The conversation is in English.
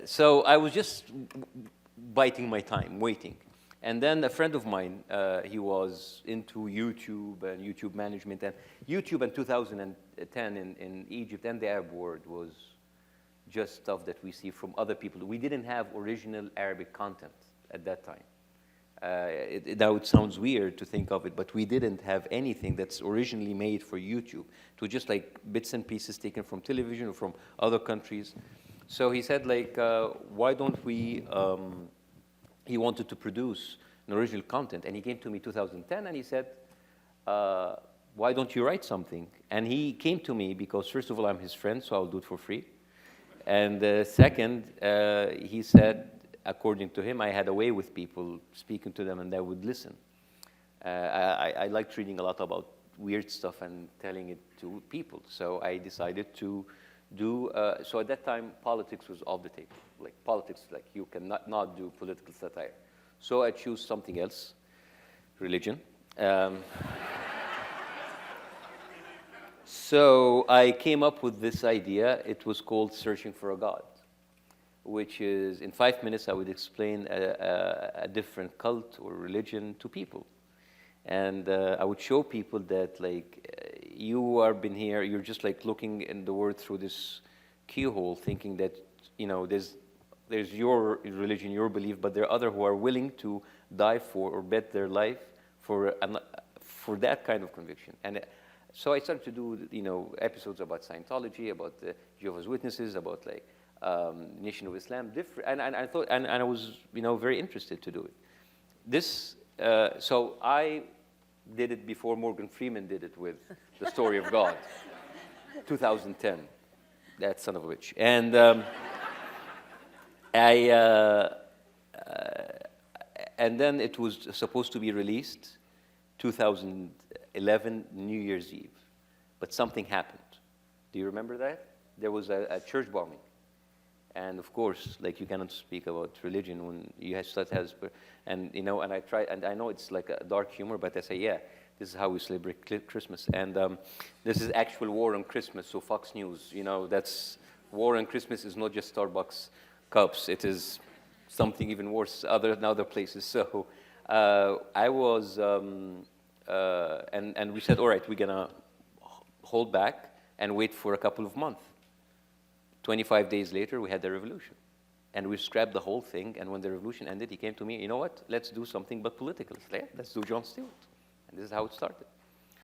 So I was just biding my time, waiting. And then a friend of mine, he was into YouTube and YouTube management. And YouTube in 2010 in Egypt and the Arab world was just stuff that we see from other people. We didn't have original Arabic content at that time. Now it sounds weird to think of it, but we didn't have anything that's originally made for YouTube. It was just like bits and pieces taken from television or from other countries. So he said, like, why don't we, he wanted to produce an original content, and he came to me 2010, and he said, why don't you write something? And he came to me because, first of all, I'm his friend, so I'll do it for free. And second, he said, according to him, I had a way with people, speaking to them, and they would listen. I liked reading a lot about weird stuff and telling it to people. So I decided to do, so at that time, politics was off the table. Like politics, like you cannot not do political satire. So I chose something else, religion. So I came up with this idea. It was called Searching for a God, which is, in 5 minutes, I would explain a different cult or religion to people. And I would show people that, like, you are been here, you're just like looking in the world through this keyhole, thinking that, you know, there's your religion, your belief, but there are others who are willing to die for or bet their life for that kind of conviction. And so I started to do, you know, episodes about Scientology, about the Jehovah's Witnesses, about like Nation of Islam, different, and I thought, and I was, you know, very interested to do it. This, so I did it before Morgan Freeman did it with The Story of God, 2010, that son of a bitch. And and then it was supposed to be released 2011, New Year's Eve, but something happened. Do you remember that? There was a church bombing. And of course, like, you cannot speak about religion when you start has, and you know, and I try, and I know it's like a dark humor, but I say, yeah, this is how we celebrate Christmas, and this is actual war on Christmas. So Fox News, you know, that's war on Christmas is not just Starbucks cups; it is something even worse in other places. So I was, and we said, all right, we're gonna hold back and wait for a couple of months. 25 days later, we had the revolution. And we scrapped the whole thing, and when the revolution ended, he came to me, you know what, let's do something but political. Yeah, let's do Jon Stewart. And this is how it started.